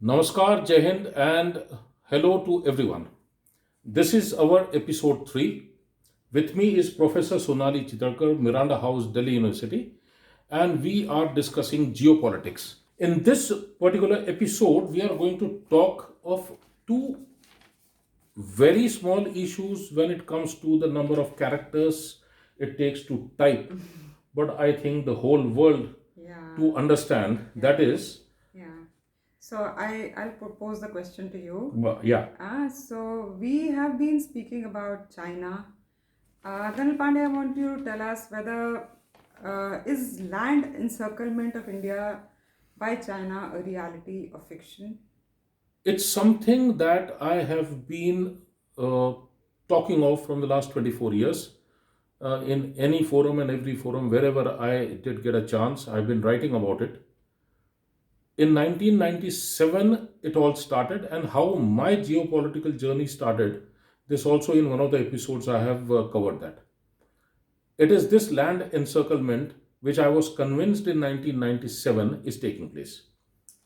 Namaskar, Jai Hind, and hello to everyone. This is our episode 3. With me is Professor Sonali Chitarkar, Miranda House, Delhi University, and we are discussing geopolitics. In this particular episode, we are going to talk of two very small issues when it comes to the number of characters it takes to type. But I think the whole world Yeah, to understand that yeah, is, yeah. So I'll propose the question to you. yeah, So we have been speaking about China. Colonel Pandey, I want you to tell us whether is land encirclement of India by China a reality or fiction? it's something that I have been uh, talking of from the last 24 years. In any forum and every forum, wherever I did get a chance, I've been writing about it. In 1997, it all started, and how my geopolitical journey started. This also in one of the episodes I have covered that. It is this land encirclement which I was convinced in 1997 is taking place.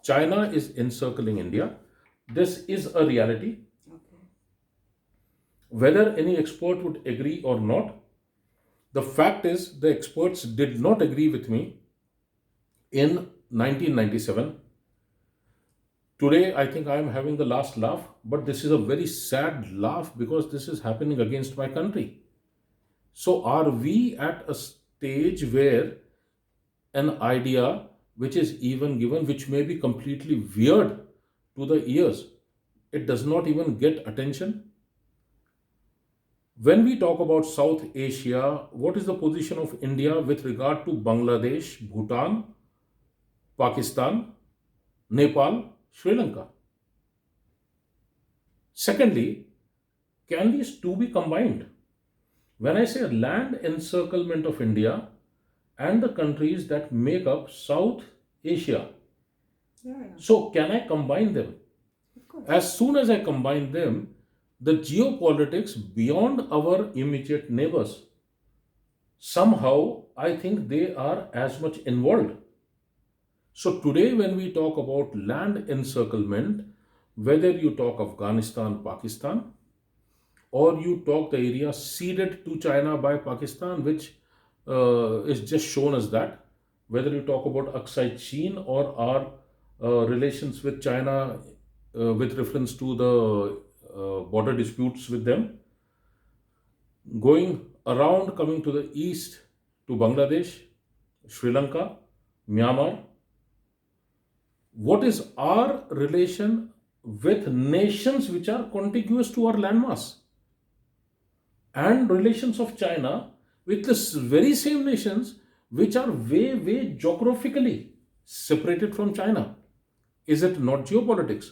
China is encircling India. This is a reality. Okay. Whether any expert would agree or not, the fact is the experts did not agree with me in 1997. Today, I think I am having the last laugh, but this is a very sad laugh because this is happening against my country. So, are we at a stage where an idea which is even given, which may be completely weird to the ears, it does not even get attention? When we talk about South Asia, what is the position of India with regard to Bangladesh, Bhutan, Pakistan, Nepal, Sri Lanka? Secondly, can these two be combined? When I say land encirclement of India and the countries that make up South Asia, Yeah, yeah, so can I combine them? of course. As soon as I combine them, the geopolitics beyond our immediate neighbors, somehow I think they are as much involved. So today, when we talk about land encirclement, whether you talk Afghanistan, Pakistan, or you talk the area ceded to China by Pakistan, which is just shown as that, whether you talk about Aksai Chin or our relations with China with reference to the border disputes with them, going around coming to the east to Bangladesh, Sri Lanka, Myanmar, what is our relation with nations which are contiguous to our landmass and relations of China with the very same nations which are way, way geographically separated from China? Is it not geopolitics?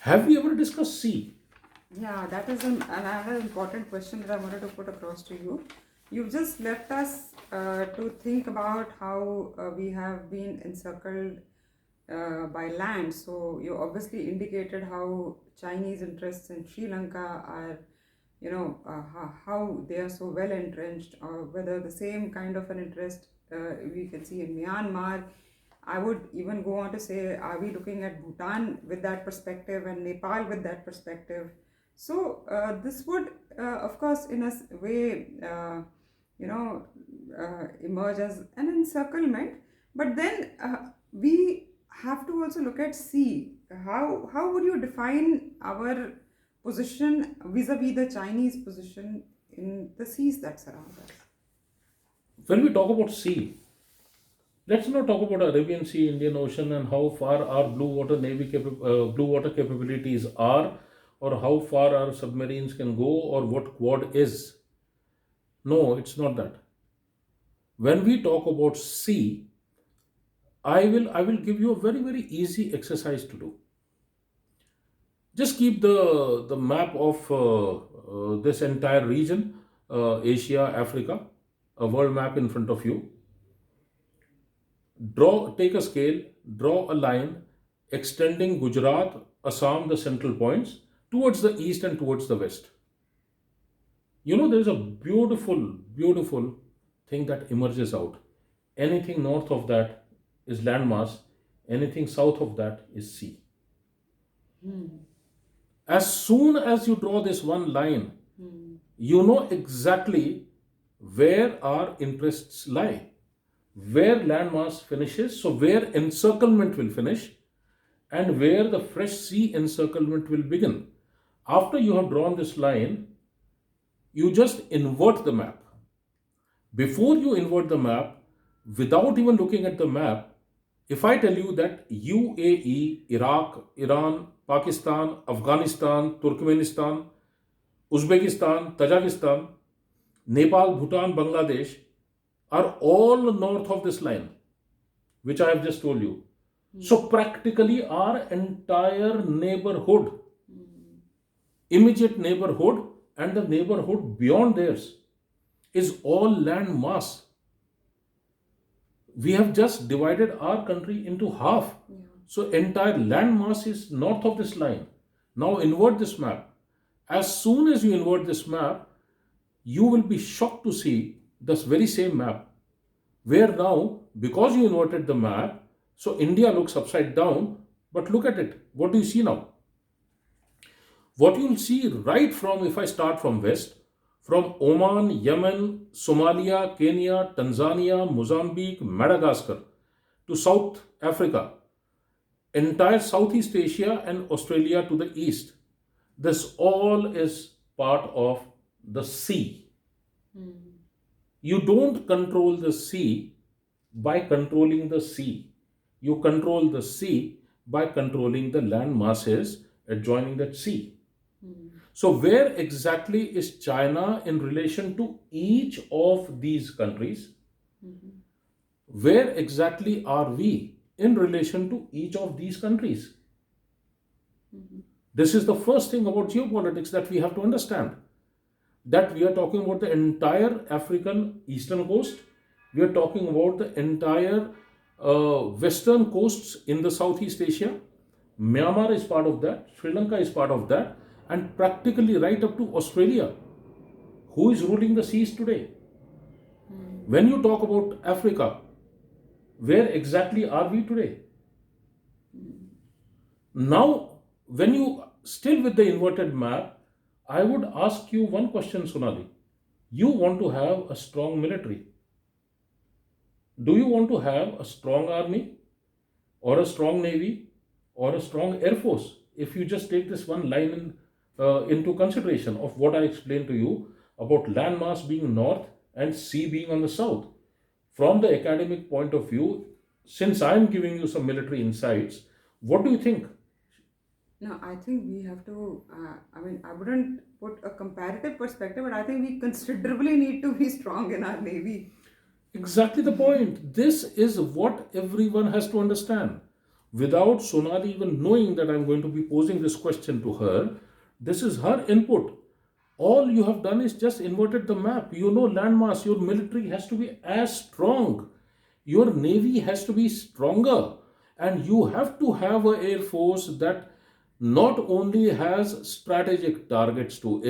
Have we ever discussed sea? Yeah, that is another important question that I wanted to put across to you. You've just left us to think about how we have been encircled by land. So you obviously indicated how Chinese interests in Sri Lanka are, how they are so well entrenched, or whether the same kind of an interest we can see in Myanmar. I would even go on to say, are we looking at Bhutan with that perspective and Nepal with that perspective? So this would, of course, in a way, you know, emerge as an encirclement. But then we have to also look at sea. How would you define our position vis-a-vis the Chinese position in the seas that surround us? When we talk about sea, let's not talk about Arabian Sea, Indian Ocean, and how far our blue water capabilities are, or how far our submarines can go, or what Quad is. No, it's not that. When we talk about sea, I will give you a very very easy exercise to do. Just keep the map of this entire region, Asia, Africa, a world map in front of you. Take a scale, draw a line extending Gujarat, Assam, the central points, towards the east and towards the west. You know, there is a beautiful, beautiful thing that emerges out. Anything north of that is landmass, Anything south of that is sea. As soon as you draw this one line, you know exactly where our interests lie, where landmass finishes, so where encirclement will finish, and where the fresh sea encirclement will begin. After you have drawn this line, you just invert the map. Before you invert the map, without even looking at the map, if I tell you that UAE, Iraq, Iran, Pakistan, Afghanistan, Turkmenistan, Uzbekistan, Tajikistan, Nepal, Bhutan, Bangladesh are all north of this line, which I have just told you. So, practically, our entire neighborhood, immediate neighborhood, and the neighborhood beyond theirs is all land mass. We have just divided our country into half. So, entire land mass is north of this line. Now, invert this map. As soon as you invert this map, you will be shocked to see this very same map, where now, because you inverted the map, so India looks upside down. But look at it. What do you see now? What you'll see right from, if I start from west, from Oman, Yemen, Somalia, Kenya, Tanzania, Mozambique, Madagascar to South Africa, entire Southeast Asia and Australia to the east, this all is part of the sea. You don't control the sea by controlling the sea. You control the sea by controlling the land masses adjoining that sea. So, where exactly is China in relation to each of these countries? Where exactly are we in relation to each of these countries? This is the first thing about geopolitics that we have to understand. That we are talking about the entire African eastern coast, we are talking about the entire western coasts in the Southeast Asia. Myanmar is part of that, Sri Lanka is part of that, and practically right up to Australia. Who is ruling the seas today? When you talk about Africa, where exactly are we today? Now, when you still with the inverted map, I would ask you one question, Sonali. You want to have a strong military. Do you want to have a strong army or a strong navy or a strong air force? If you just take this one line into consideration of what I explained to you about landmass being north and sea being on the south, from the academic point of view, since I am giving you some military insights, what do you think? No, I think we have to. I mean, I wouldn't put a comparative perspective, but I think we considerably need to be strong in our navy. Exactly the point. This is what everyone has to understand. Without Sonali even knowing that I'm going to be posing this question to her, this is her input. All you have done is just inverted the map. You know, landmass, your military has to be as strong. Your navy has to be stronger. And you have to have an air force that not only has strategic targets to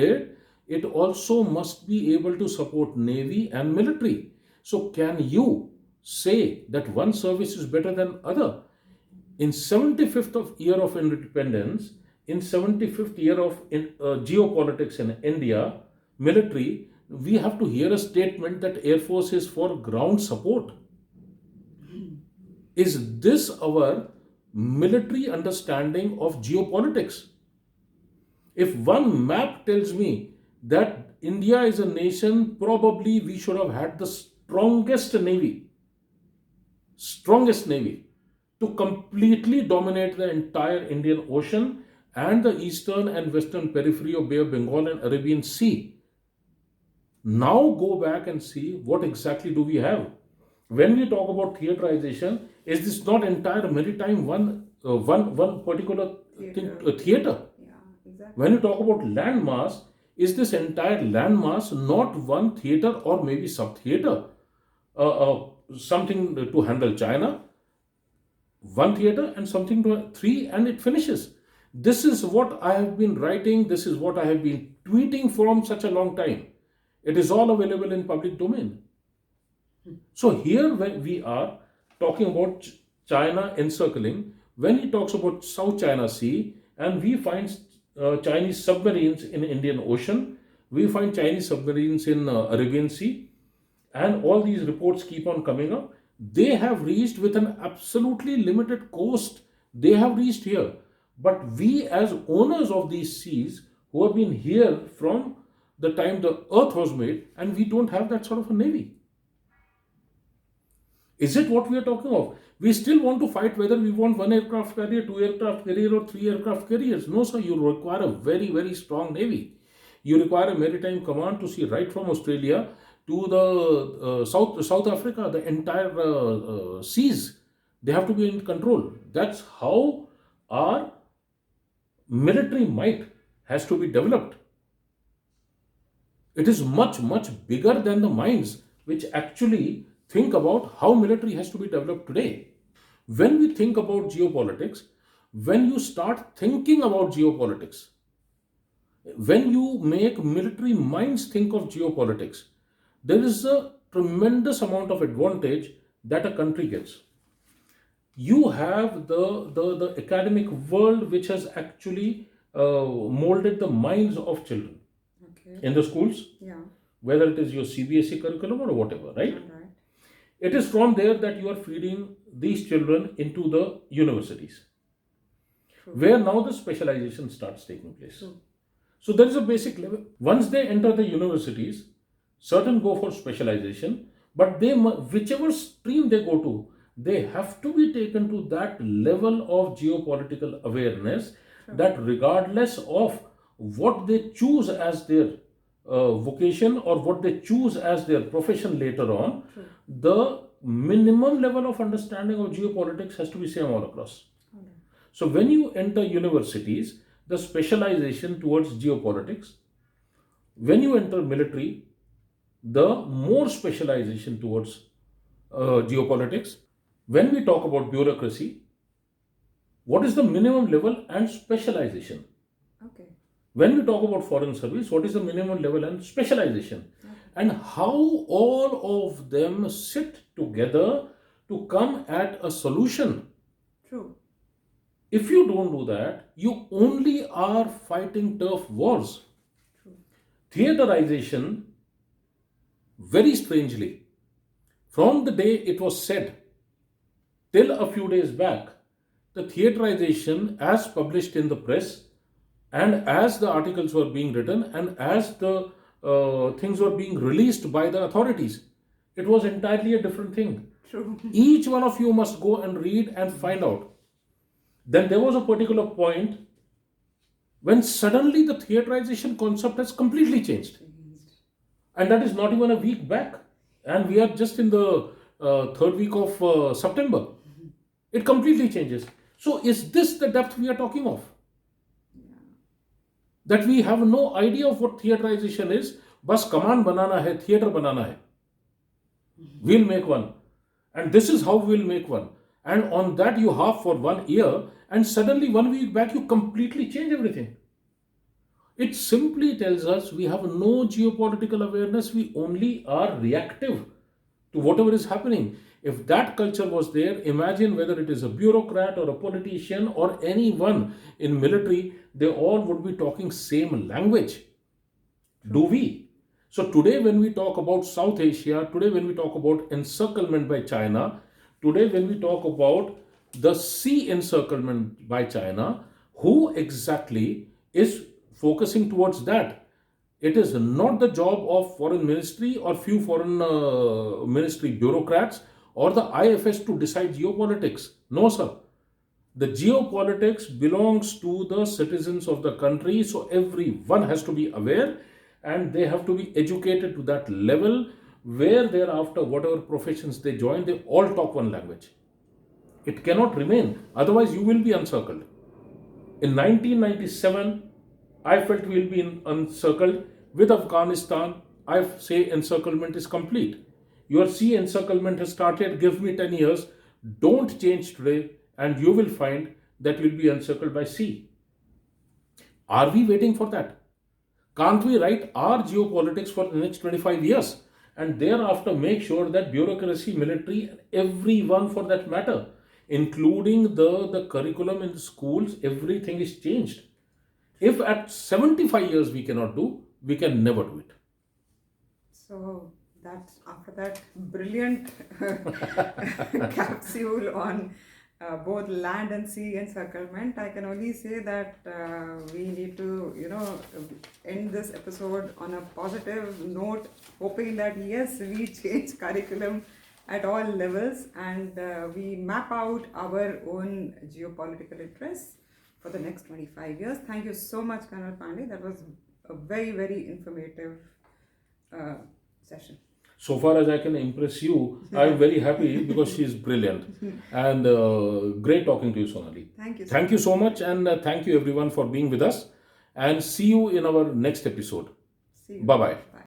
it also must be able to support navy and military. So can you say that one service is better than other? In 75th of year of independence, in 75th year of geopolitics in India, military, we have to hear a statement that Air Force is for ground support. Is this our military understanding of geopolitics? If one map tells me that India is a nation, probably we should have had the strongest navy to completely dominate the entire Indian Ocean and the eastern and western periphery of Bay of Bengal and Arabian Sea. Now go back and see what exactly do we have. When we talk about theaterization, is this not entire maritime one particular thing, theater? Yeah, exactly. When you talk about landmass, is this entire landmass not one theater or maybe sub theater? Something to handle China, one theater and something to three, and it finishes. This is what I have been writing, this is what I have been tweeting from such a long time. It is all available in public domain. So here when we are talking about China encircling, when he talks about South China Sea, and we find Chinese submarines in Indian Ocean, we find Chinese submarines in Arabian Sea, and all these reports keep on coming up. They have reached with an absolutely limited coast. They have reached here. But we, as owners of these seas, who have been here from the time the earth was made, and we don't have that sort of a navy. Is it what we are talking of? We still want to fight whether we want one aircraft carrier, two aircraft carrier, or three aircraft carriers. No, sir, you require a very, very strong navy. You require a maritime command to see right from Australia to the South Africa, the entire seas. They have to be in control. That's how our military might has to be developed. It is much, much bigger than the minds which actually think about how military has to be developed today. When we think about geopolitics, when you start thinking about geopolitics, when you make military minds think of geopolitics, there is a tremendous amount of advantage that a country gets. You have the academic world which has actually molded the minds of children Okay. in the schools, Yeah. whether it is your CBSE curriculum or whatever, right? All right. It is from there that you are feeding these children into the universities, True. where now the specialization starts taking place. True. So there is a basic level. Once they enter the universities, certain go for specialization, but whichever stream they go to, they have to be taken to that level of geopolitical awareness that regardless of what they choose as their vocation or what they choose as their profession later on, True. the minimum level of understanding of geopolitics has to be same all across. All right. So when you enter universities, the specialization towards geopolitics. When you enter military, the more specialization towards geopolitics. When we talk about bureaucracy, what is the minimum level and specialization? Okay. When we talk about foreign service, what is the minimum level and specialization? And how all of them sit together to come at a solution. True. If you don't do that, you only are fighting turf wars. True. Theaterization, very strangely, from the day it was said till a few days back, the theaterization, as published in the press, and as the articles were being written, and as the things were being released by the authorities, it was entirely a different thing. True. Each one of you must go and read and find out. Then there was a particular point when suddenly the theaterization concept has completely changed. And that is not even a week back. And we are just in the third week of September. It completely changes. So, is this the depth we are talking of? That we have no idea of what theaterization is. Bas command banana hai, theater banana hai. We'll make one. And this is how we'll make one. And on that you have for 1 year, and suddenly 1 week back you completely change everything. It simply tells us we have no geopolitical awareness, we only are reactive to whatever is happening. If that culture was there, imagine whether it is a bureaucrat or a politician or anyone in military, they all would be talking same language. Do we? So today when we talk about South Asia, today when we talk about encirclement by China, today when we talk about the sea encirclement by China, who exactly is focusing towards that? It is not the job of foreign ministry or few foreign ministry bureaucrats or the IFS to decide geopolitics. No, sir. The geopolitics belongs to the citizens of the country, so everyone has to be aware and they have to be educated to that level where thereafter, whatever professions they join, they all talk one language. It cannot remain, otherwise, you will be encircled. In 1997, I felt we will be encircled. With Afghanistan, I say encirclement is complete. Your sea encirclement has started. Give me 10 years. Don't change today, and you will find that you'll be encircled by sea. Are we waiting for that? Can't we write our geopolitics for the next 25 years and thereafter make sure that bureaucracy, military, everyone for that matter including the curriculum in the schools, everything is changed. If at 75 years we cannot do, we can never do it. So that after that brilliant capsule on both land and sea encirclement, I can only say that we need to, end this episode on a positive note, hoping that yes, we change curriculum at all levels and we map out our own geopolitical interests for the next 25 years. Thank you so much, Colonel Pandey. That was a very, very informative session. So far as I can impress you, I'm very happy because she's brilliant. And great talking to you, Sonali. Thank you. Thank you so much, and thank you everyone for being with us. And see you in our next episode. See you. Bye bye.